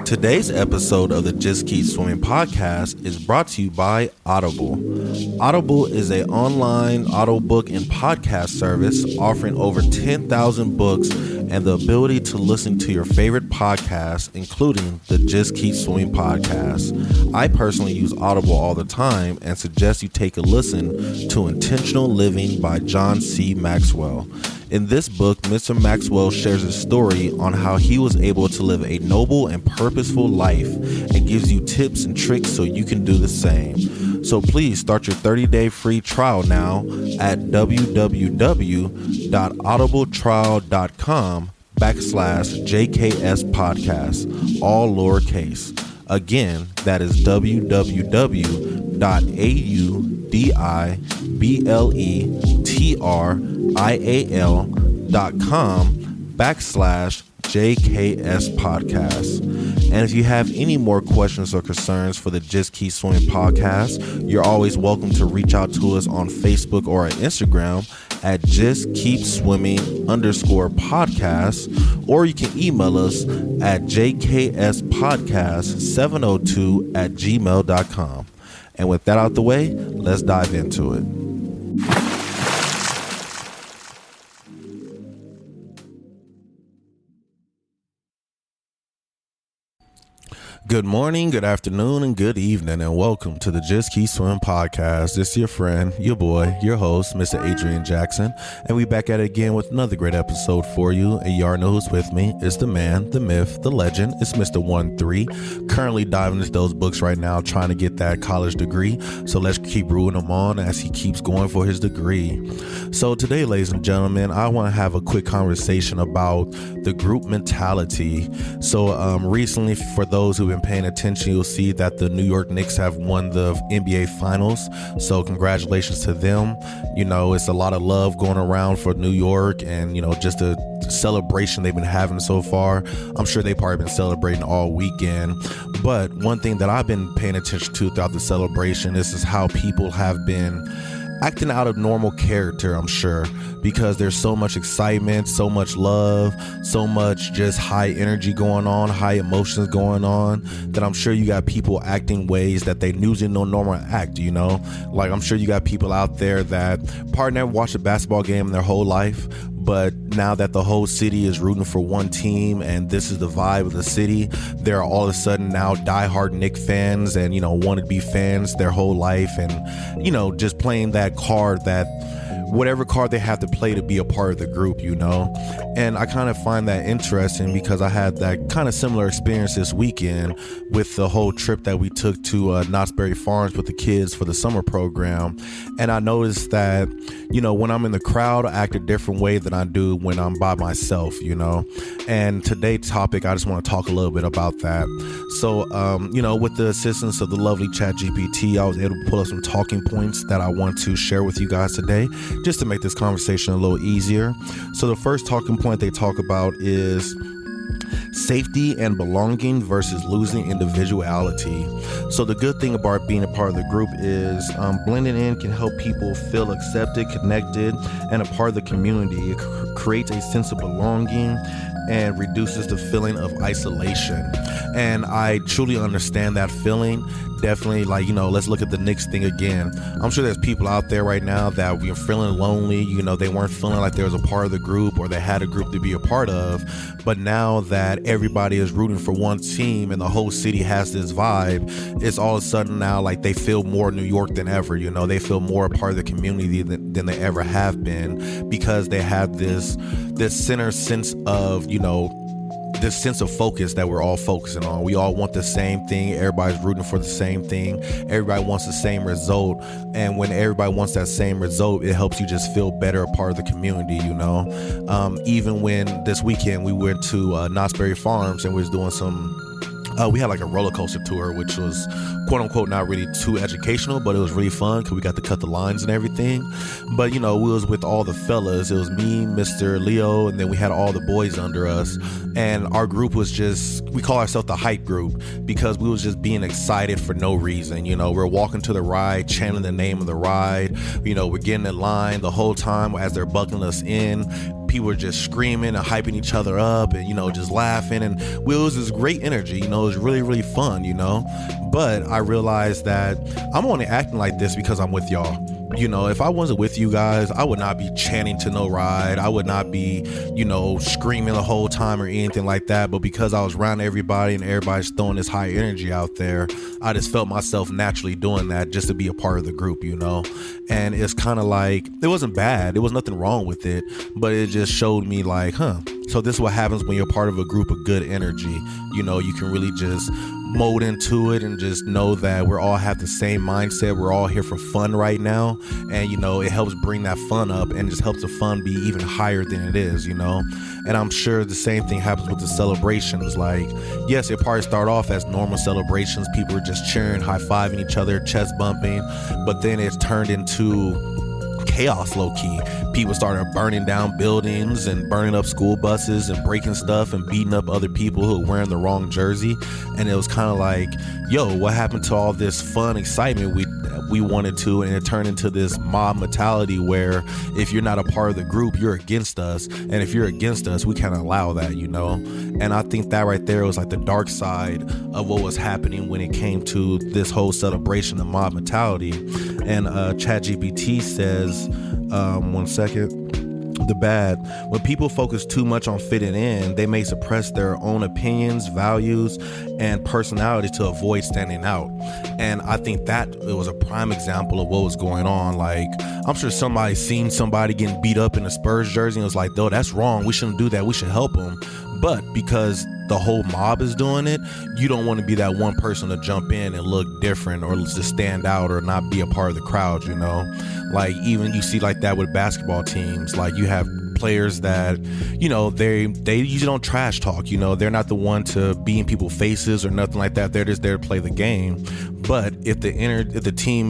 Today's episode of the Just Keep Swimming podcast is brought to you by Audible. Audible is an online audiobook and podcast service offering over 10,000 books and the ability to listen to your favorite podcasts, including the Just Keep Swimming podcast. I personally use Audible all the time and suggest you take a listen to Intentional Living by John C. Maxwell. In this book, Mr. Maxwell shares a story on how he was able to live a noble and purposeful life and gives you tips and tricks so you can do the same. So please start your 30-day free trial now at www.audibletrial.com/JKS podcast, all lowercase. Again, that is www.audibletrial.com/JKS podcast. And if you have any more questions or concerns for the Just Keep Swimming podcast, you're always welcome to reach out to us on Facebook or on Instagram at justkeepswimming_podcast, or you can email us at jkspodcast702@gmail.com. And with that out the way, let's dive into it. Good morning, good afternoon, and good evening, and welcome to the Just Keep Swimming podcast. This is your friend, your boy, your host, Mr. Adrian Jackson, and we back at it again with another great episode for you. And you already know who's with me. It's the man, the myth, the legend. It's Mr. 1-3, currently diving into those books right now, trying to get that college degree. So let's keep rooting him on as he keeps going for his degree. So today, ladies and gentlemen, I want to have a quick conversation about the group mentality. So recently, for those who've been paying attention, you'll see that the New York Knicks have won the NBA Finals. So congratulations to them. You know, it's a lot of love going around for New York, and you know, just a celebration they've been having so far. I'm sure they've probably been celebrating all weekend. But one thing that I've been paying attention to throughout the celebration is how people have been acting out of normal character, I'm sure, because there's so much excitement, so much love, so much just high energy going on, high emotions going on, that I'm sure you got people acting ways that they usually don't normally act, you know? Like, I'm sure you got people out there that probably never watched a basketball game in their whole life, but now that the whole city is rooting for one team and this is the vibe of the city, they're all of a sudden now diehard Knick fans and, you know, wanted to be fans their whole life, and, you know, just playing that card, that whatever card they have to play to be a part of the group, you know. And I kind of find that interesting because I had that kind of similar experience this weekend with the whole trip that we took to Knott's Berry Farms with the kids for the summer program. And I noticed that, you know, when I'm in the crowd, I act a different way than I do when I'm by myself, you know. And today's topic, I just want to talk a little bit about that. So, you know, with the assistance of the lovely ChatGPT, I was able to pull up some talking points that I want to share with you guys today, just to make this conversation a little easier. So the first talking point they talk about is safety and belonging versus losing individuality. So the good thing about being a part of the group is blending in can help people feel accepted, connected, and a part of the community. It creates a sense of belonging and reduces the feeling of isolation. And I truly understand that feeling. Definitely, like, you know, let's look at the Knicks thing again. I'm sure there's people out there right now that were feeling lonely, you know, they weren't feeling like there was a part of the group or they had a group to be a part of. But now that everybody is rooting for one team and the whole city has this vibe, it's all of a sudden now like they feel more New York than ever, you know, they feel more a part of the community than they ever have been, because they have this center sense of, you know, this sense of focus that we're all focusing on. We all want the same thing. Everybody's rooting for the same thing. Everybody wants the same result. And when everybody wants that same result, it helps you just feel better, a part of the community, you know. Even when this weekend we went to Knott's Berry Farms and we was doing some we had like a roller coaster tour, which was quote unquote not really too educational, but it was really fun because we got to cut the lines and everything. But you know, we was with all the fellas. It was me, Mr. Leo, and then we had all the boys under us. And our group was just, we call ourselves the hype group because we was just being excited for no reason. You know, we're walking to the ride, chanting the name of the ride. You know, we're getting in line the whole time as they're buckling us in. people were just screaming and hyping each other up and, just laughing. And it was this great energy, it was really, really fun, But I realized that I'm only acting like this because I'm with y'all. If I wasn't with you guys, I would not be chanting to no ride. I would not be, screaming the whole time or anything like that. But because I was around everybody and everybody's throwing this high energy out there, I just felt myself naturally doing that just to be a part of the group, And it's kind of like, it wasn't bad. There was nothing wrong with it, but it just showed me like, so this is what happens when you're part of a group of good energy. You can really just mold into it and just know that we're all have the same mindset. We're all here for fun right now. And, it helps bring that fun up and just helps the fun be even higher than it is, And I'm sure the same thing happens with the celebrations. Like, yes, it probably start off as normal celebrations. People are just cheering, high-fiving each other, chest bumping. But then it's turned into chaos, low-key. People started burning down buildings and burning up school buses and breaking stuff and beating up other people who were wearing the wrong jersey. And it was kind of like, yo, what happened to all this fun excitement we wanted to? And it turned into this mob mentality where if you're not a part of the group, you're against us. And if you're against us, we can't allow that, And I think that right there was like the dark side of what was happening when it came to this whole celebration of mob mentality. And ChatGPT says, one second. The bad, when people focus too much on fitting in, they may suppress their own opinions, values, and personality to avoid standing out. And I think that it was a prime example of what was going on. Like, I'm sure somebody seen somebody getting beat up in a Spurs jersey and was like, "No, that's wrong. We shouldn't do that. We should help them." But because the whole mob is doing it, you don't want to be that one person to jump in and look different or to stand out or not be a part of the crowd, Like, even you see like that with basketball teams. Like, you have players that, they usually don't trash talk, they're not the one to be in people's faces or nothing like that. They're just there to play the game. But if the team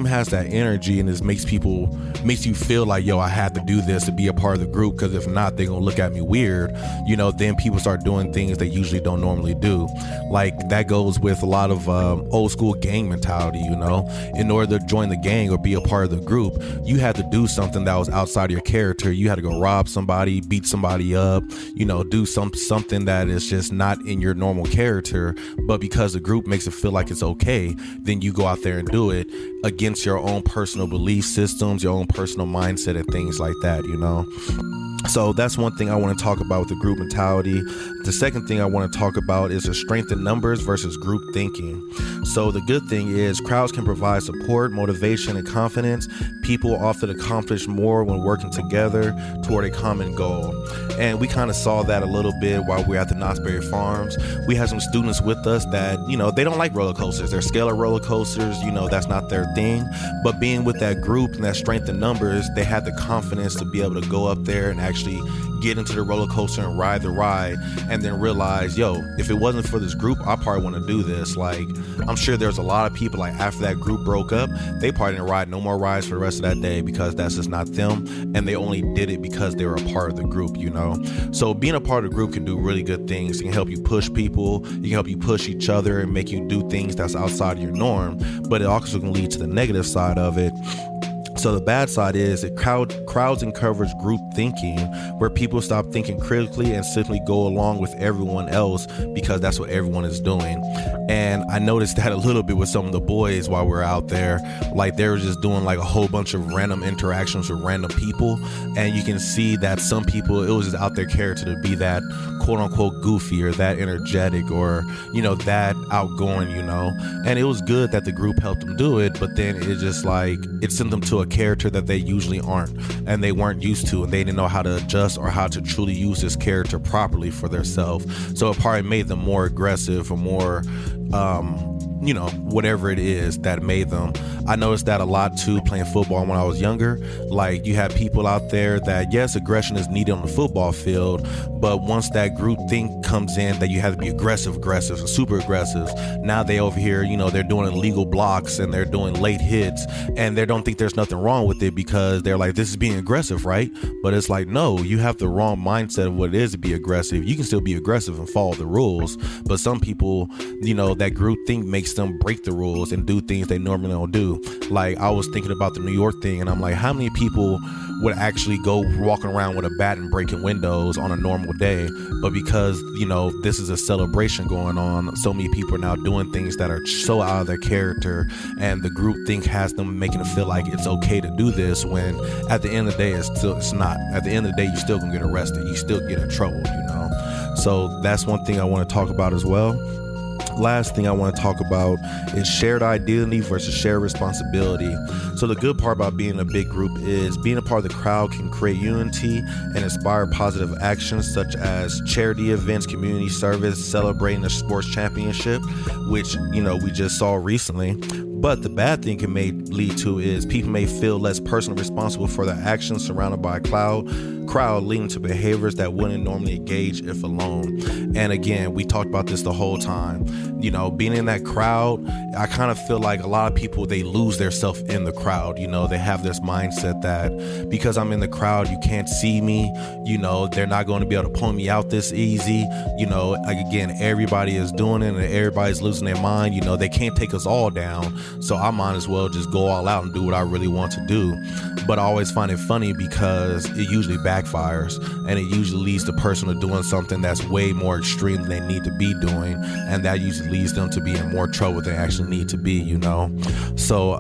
has that energy and it makes you feel like, yo, I have to do this to be a part of the group, because if not, they're gonna look at me weird, then people start doing things they usually don't normally do. Like, that goes with a lot of old school gang mentality. In order to join the gang or be a part of the group, you had to do something that was outside of your character. You had to go rob somebody, beat somebody up, do something that is just not in your normal character. But because the group makes it feel like it's okay, then you go out there and do it against your own personal belief systems, your own personal mindset, and things like that, So that's one thing I want to talk about with the group mentality. The second thing I want to talk about is the strength in numbers versus group thinking. So the good thing is crowds can provide support, motivation, and confidence. People often accomplish more when working together toward a common goal. And we kind of saw that a little bit while we were at the Knott's Berry Farms. We had some students with us that, they don't like roller coasters. They're scalar roller coasters, that's not their thing. But being with that group and that strength in numbers, they had the confidence to be able to go up there and actually get into the roller coaster and ride the ride, and then realize, yo, if it wasn't for this group, I probably want to do this. Like, I'm sure there's a lot of people, like, after that group broke up, they probably didn't ride no more rides for the rest of that day because that's just not them, and they only did it because they were a part of the group, So being a part of the group can do really good things. It can help you push people, it can help you push each other and make you do things that's outside of your norm, but it also can lead to the negative side of it. So the bad side is it crowds encourage group thinking, where people stop thinking critically and simply go along with everyone else because that's what everyone is doing. And I noticed that a little bit with some of the boys while we were out there. Like, they were just doing like a whole bunch of random interactions with random people, and you can see that some people, it was just out their character to be that quote unquote goofy or that energetic or that outgoing, and it was good that the group helped them do it, but then it just like it sent them to a character that they usually aren't and they weren't used to, and they didn't know how to adjust or how to truly use this character properly for themselves. So it probably made them more aggressive or more whatever it is that made them. I noticed that a lot too playing football when I was younger. Like, you have people out there that, yes, aggression is needed on the football field, but once that group thing comes in that you have to be aggressive and super aggressive, now they over here, they're doing illegal blocks and they're doing late hits, and they don't think there's nothing wrong with it because they're like, this is being aggressive, right? But it's like, no, you have the wrong mindset of what it is to be aggressive. You can still be aggressive and follow the rules, but some people, that group think makes them break the rules and do things they normally don't do. too. Like, I was thinking about the New York thing, and I'm like, how many people would actually go walking around with a bat and breaking windows on a normal day? But because, this is a celebration going on, so many people are now doing things that are so out of their character, and the group think has them making it feel like it's okay to do this, when at the end of the day it's not. At the end of the day, you still gonna get arrested, you still get in trouble. So that's one thing I want to talk about as well. Last thing I want to talk about is shared identity versus shared responsibility. So the good part about being a big group is being a part of the crowd can create unity and inspire positive actions such as charity events, community service, celebrating a sports championship, which, we just saw recently. But the bad thing it may lead to is people may feel less personally responsible for their actions surrounded by a crowd, leading to behaviors that wouldn't normally engage if alone. And again, we talked about this the whole time. Being in that crowd, I kind of feel like a lot of people, they lose their self in the crowd. They have this mindset that because I'm in the crowd, you can't see me. They're not going to be able to point me out this easy. Again, everybody is doing it and everybody's losing their mind. They can't take us all down. So I might as well just go all out and do what I really want to do. But I always find it funny because it usually backfires, and it usually leads the person to doing something that's way more extreme than they need to be doing, and that usually leads them to be in more trouble than they actually need to be. So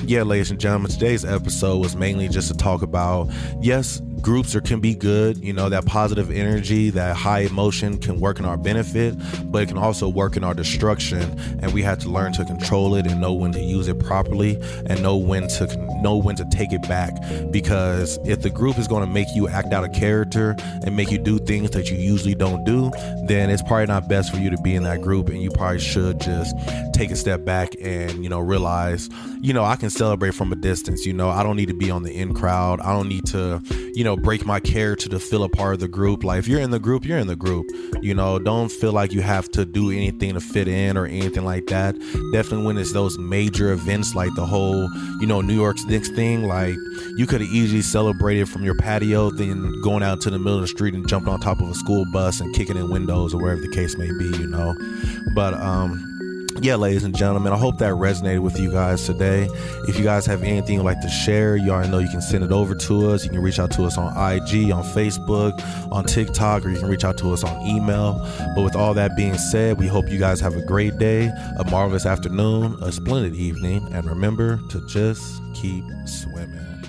ladies and gentlemen, today's episode was mainly just to talk about, yes, groups can be good. That positive energy, that high emotion can work in our benefit, but it can also work in our destruction, and we have to learn to control it and know when to use it properly and know when to take it back. Because if the group is going to make you act out of character and make you do things that you usually don't do, then it's probably not best for you to be in that group, and you probably should just take a step back and realize I can celebrate from a distance. I don't need to be on the in crowd. I don't need to break my character to feel a part of the group. Like, if you're in the group, you're in the group. Don't feel like you have to do anything to fit in or anything like that. Definitely when it's those major events like the whole New York's Knicks thing, like, you could have easily celebrated from your patio, then going out to the middle of the street and jumped on top of a school bus and kicking in windows or wherever the case may be. But ladies and gentlemen, I hope that resonated with you guys today. If you guys have anything you'd like to share, you already know you can send it over to us. You can reach out to us on IG, on Facebook, on TikTok, or you can reach out to us on email. But with all that being said, we hope you guys have a great day, a marvelous afternoon, a splendid evening, and remember to just keep swimming.